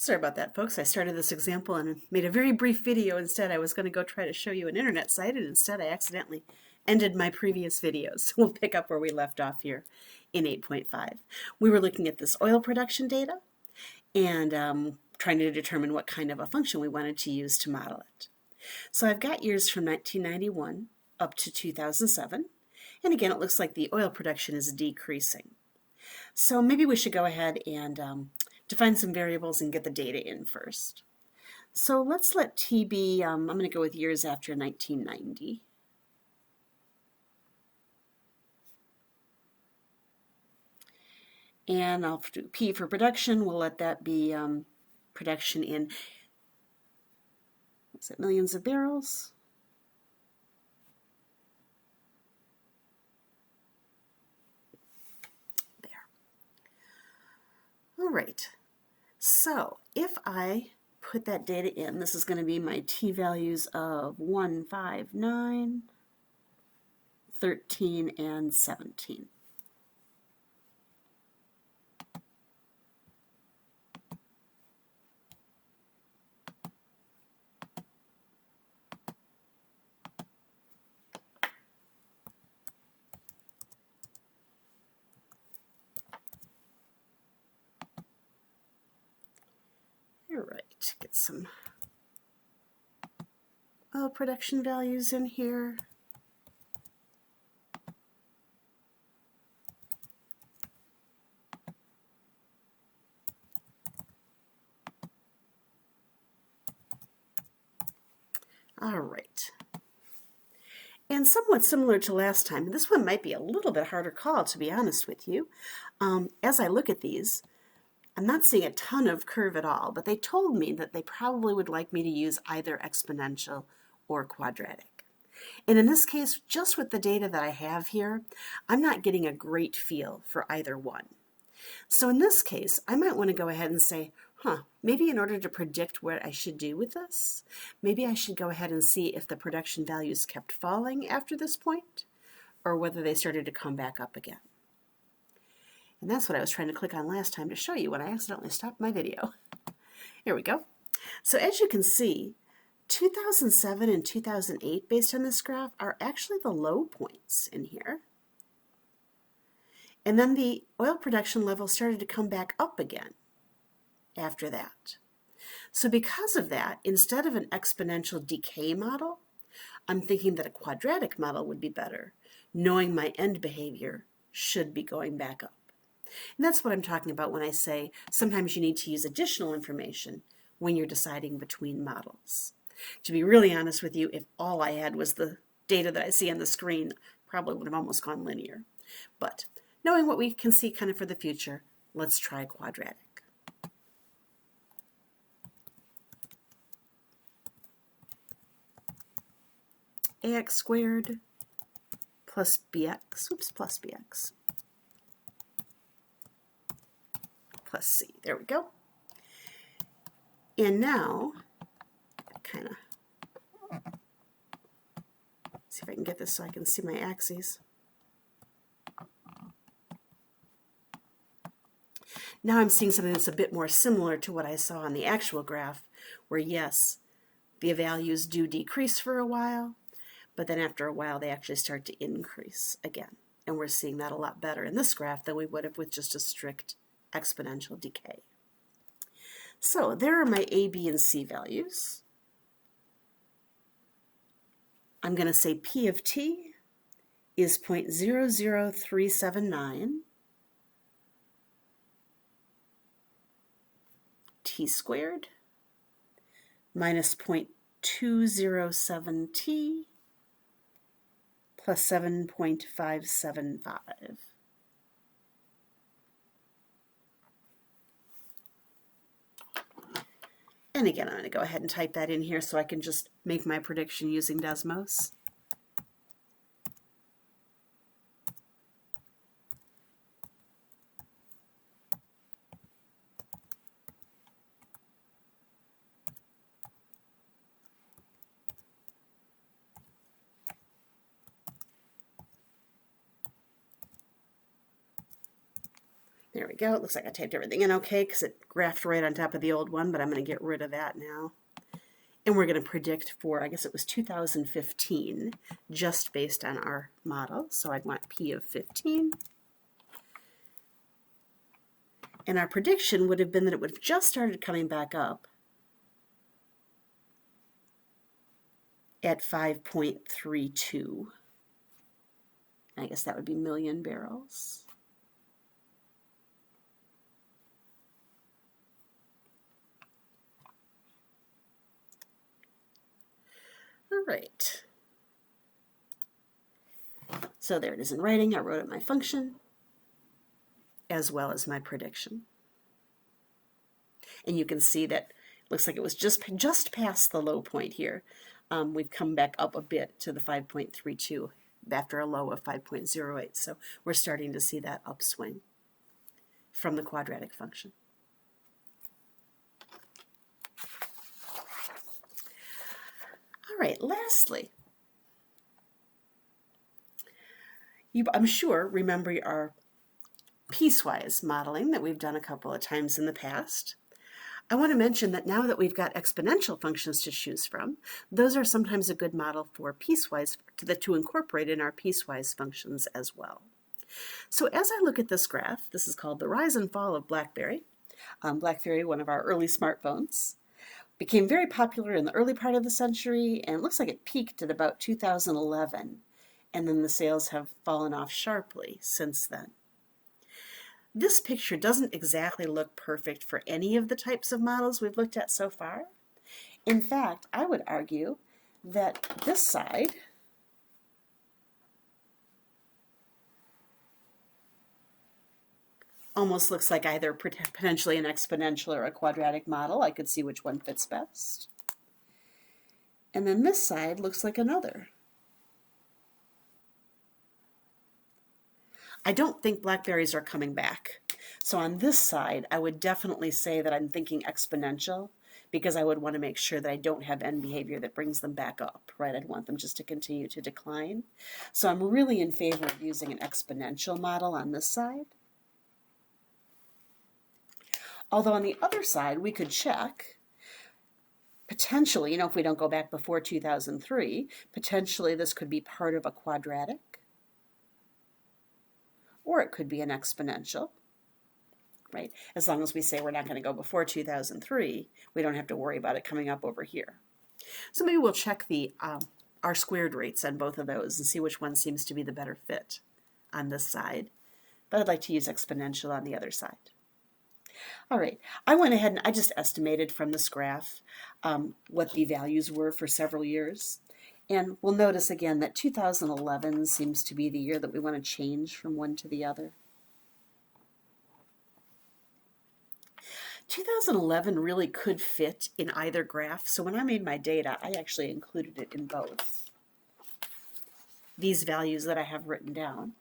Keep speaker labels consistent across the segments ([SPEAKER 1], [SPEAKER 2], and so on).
[SPEAKER 1] Sorry about that, folks. I started this example and made a very brief video instead. I was going to go try to show you an internet site, and instead I accidentally ended my previous videos. So we'll pick up where we left off here in 8.5. We were looking at this oil production data and trying to determine what kind of a function we wanted to use to model it. So I've got years from 1991 up to 2007. And again, it looks like the oil production is decreasing. So maybe we should go ahead and define some variables and get the data in first. So let's let T be, I'm going to go with years after 1990. And I'll do P for production. We'll let that be production in, what's it, millions of barrels. There. All right. So if I put that data in, this is going to be my T values of 1, 5, 9, 13, and 17. All right, get some oil production values in here. All right. And somewhat similar to last time, this one might be a little bit harder call, to be honest with you. As I look at these, I'm not seeing a ton of curve at all, but they told me that they probably would like me to use either exponential or quadratic. And in this case, just with the data that I have here, I'm not getting a great feel for either one. So in this case, I might want to go ahead and say, maybe in order to predict what I should do with this, maybe I should go ahead and see if the production values kept falling after this point, or whether they started to come back up again. And that's what I was trying to click on last time to show you when I accidentally stopped my video. Here we go. So as you can see, 2007 and 2008, based on this graph, are actually the low points in here. And then the oil production level started to come back up again after that. So because of that, instead of an exponential decay model, I'm thinking that a quadratic model would be better, knowing my end behavior should be going back up. And that's what I'm talking about when I say sometimes you need to use additional information when you're deciding between models. To be really honest with you, if all I had was the data that I see on the screen, probably would have almost gone linear. But knowing what we can see kind of for the future, let's try quadratic. AX squared plus BX, plus BX. Plus C. There we go. And now, kind of see if I can get this so I can see my axes. Now I'm seeing something that's a bit more similar to what I saw on the actual graph, where yes, the values do decrease for a while, but then after a while they actually start to increase again. And we're seeing that a lot better in this graph than we would have with just a strict exponential decay. So there are my A, B, and C values. I'm going to say P of T is 0.00379. T squared minus 0.207 T plus 7.575. And again, I'm going to go ahead and type that in here so I can just make my prediction using Desmos. There we go. It looks like I typed everything in okay because it graphed right on top of the old one, but I'm going to get rid of that now. And we're going to predict for, I guess it was 2015, just based on our model. So I'd want P of 15. And our prediction would have been that it would have just started coming back up at 5.32. I guess that would be million barrels. All right. So there it is in writing. I wrote up my function as well as my prediction. And you can see that it looks like it was just past the low point here. We've come back up a bit to the 5.32 after a low of 5.08. So we're starting to see that upswing from the quadratic function. All right, lastly, I'm sure remember our piecewise modeling that we've done a couple of times in the past. I want to mention that now that we've got exponential functions to choose from, those are sometimes a good model for piecewise to incorporate in our piecewise functions as well. So as I look at this graph, this is called the rise and fall of BlackBerry. BlackBerry, one of our early smartphones, became very popular in the early part of the century, and it looks like it peaked at about 2011, and then the sales have fallen off sharply since then. This picture doesn't exactly look perfect for any of the types of models we've looked at so far. In fact, I would argue that this side almost looks like either potentially an exponential or a quadratic model. I could see which one fits best. And then this side looks like another. I don't think blackberries are coming back. So on this side, I would definitely say that I'm thinking exponential because I would want to make sure that I don't have end behavior that brings them back up, right? I'd want them just to continue to decline. So I'm really in favor of using an exponential model on this side. Although on the other side, we could check, potentially, if we don't go back before 2003, potentially this could be part of a quadratic, or it could be an exponential, right? As long as we say we're not going to go before 2003, we don't have to worry about it coming up over here. So maybe we'll check the R-squared rates on both of those and see which one seems to be the better fit on this side. But I'd like to use exponential on the other side. All right, I went ahead and I just estimated from this graph what the values were for several years. And we'll notice again that 2011 seems to be the year that we want to change from one to the other. 2011 really could fit in either graph, so when I made my data, I actually included it in both. These values that I have written down,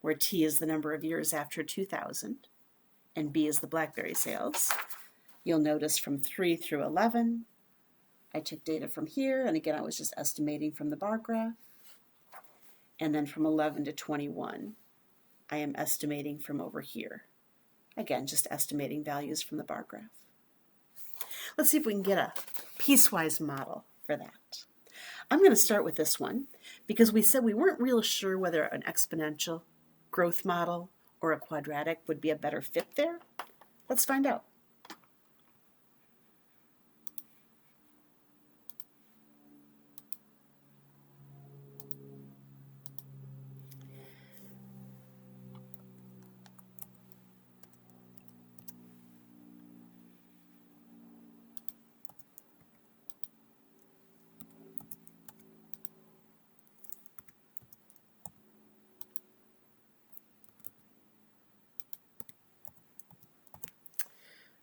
[SPEAKER 1] where T is the number of years after 2000, and B is the BlackBerry sales. You'll notice from 3 through 11, I took data from here, and again, I was just estimating from the bar graph. And then from 11 to 21, I am estimating from over here. Again, just estimating values from the bar graph. Let's see if we can get a piecewise model for that. I'm going to start with this one because we said we weren't real sure whether an exponential growth model or a quadratic would be a better fit there. Let's find out.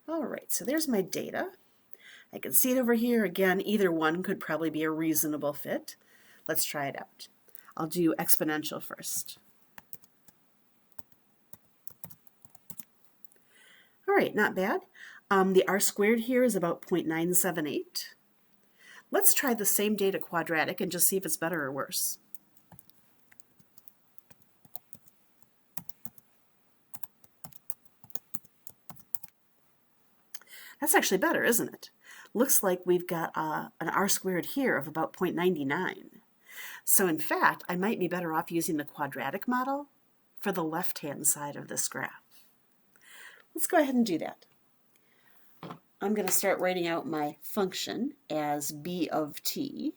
[SPEAKER 1] All right, so there's my data. I can see it over here. Again, either one could probably be a reasonable fit. Let's try it out. I'll do exponential first. All right, not bad. The R-squared here is about 0.978. Let's try the same data quadratic and just see if it's better or worse. That's actually better, isn't it? Looks like we've got an r squared here of about 0.99. So in fact, I might be better off using the quadratic model for the left-hand side of this graph. Let's go ahead and do that. I'm going to start writing out my function as b of t.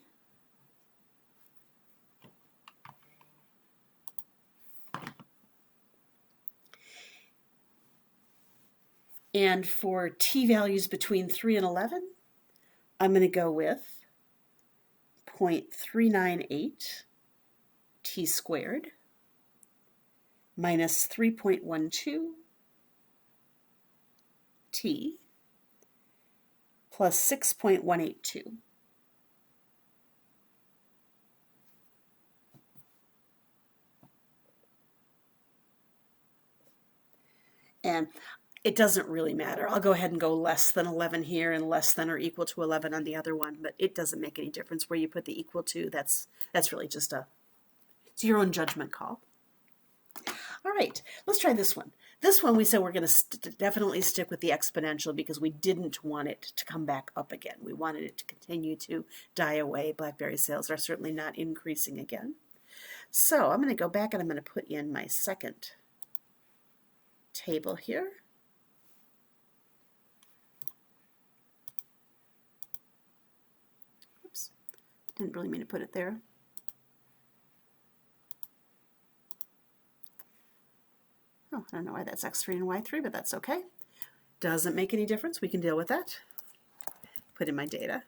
[SPEAKER 1] And for t values between 3 and 11, I'm going to go with 0.398 t squared minus 3.12 t plus 6.182. And it doesn't really matter. I'll go ahead and go less than 11 here and less than or equal to 11 on the other one, but it doesn't make any difference where you put the equal to. That's really just it's your own judgment call. All right, let's try this one. This one we said we're going to definitely stick with the exponential because we didn't want it to come back up again. We wanted it to continue to die away. Blackberry sales are certainly not increasing again. So I'm going to go back and I'm going to put in my second table here. Oops, didn't really mean to put it there. Oh, I don't know why that's x3 and y3, but that's okay. Doesn't make any difference. We can deal with that. Put in my data.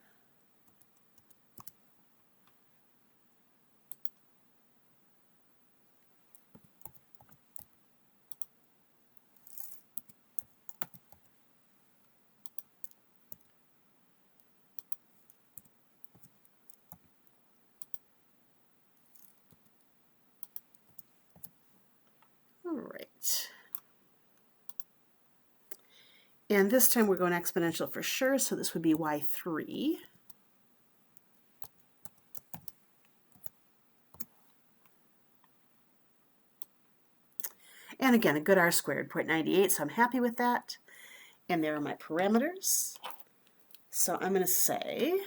[SPEAKER 1] All right. And this time we're going exponential for sure, so this would be y3. And again, a good r squared, 0.98, so I'm happy with that. And there are my parameters. So I'm going to say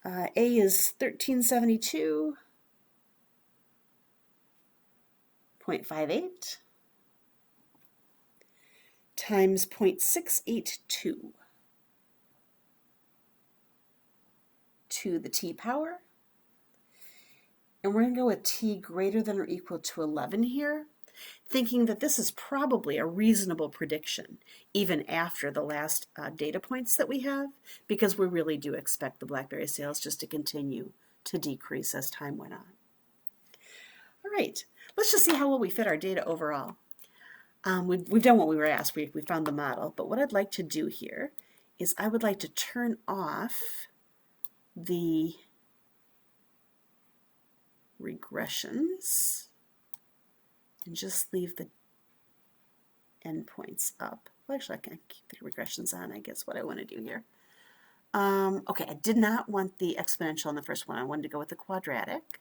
[SPEAKER 1] A is 1372.58 times 0.682 to the t power. And we're going to go with t greater than or equal to 11 here, thinking that this is probably a reasonable prediction, even after the last data points that we have, because we really do expect the BlackBerry sales just to continue to decrease as time went on. All right, let's just see how well we fit our data overall. We've done what we were asked. We found the model, but what I'd like to do here is I would like to turn off the regressions and just leave the endpoints up. Well, actually, I can keep the regressions on, I guess, what I want to do here. Okay, I did not want the exponential on the first one. I wanted to go with the quadratic.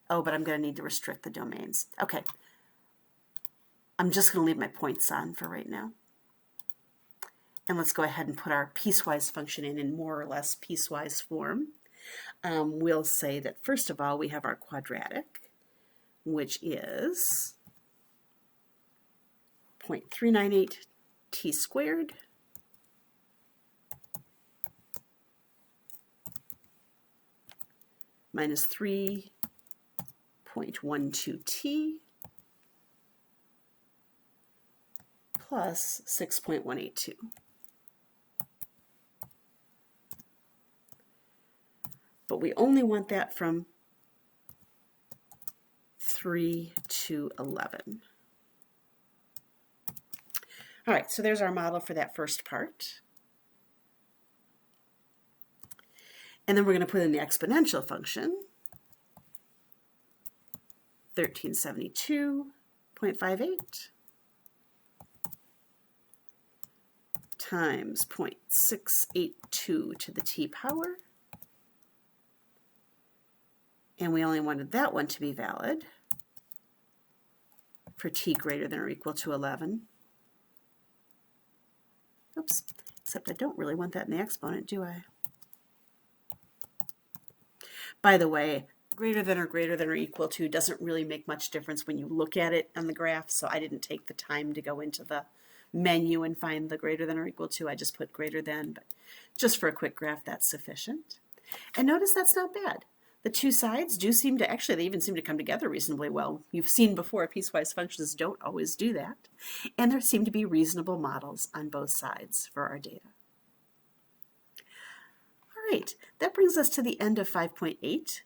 [SPEAKER 1] Oh, but I'm going to need to restrict the domains. Okay, I'm just going to leave my points on for right now. And let's go ahead and put our piecewise function in more or less piecewise form. We'll say that first of all we have our quadratic, which is 0.398 t squared minus 3.12 t plus 6.182. But we only want that from 3 to 11. All right, so there's our model for that first part. And then we're going to put in the exponential function, 1372.58 times 0.682 to the t power. And we only wanted that one to be valid for t greater than or equal to 11. Oops, except I don't really want that in the exponent, do I? By the way, greater than or equal to doesn't really make much difference when you look at it on the graph, so I didn't take the time to go into the menu and find the greater than or equal to. I just put greater than, but just for a quick graph, that's sufficient. And notice that's not bad. The two sides do seem to, actually, they even seem to come together reasonably well. You've seen before, piecewise functions don't always do that. And there seem to be reasonable models on both sides for our data. All right, that brings us to the end of 5.8,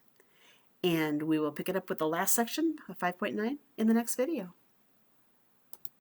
[SPEAKER 1] and we will pick it up with the last section of 5.9 in the next video.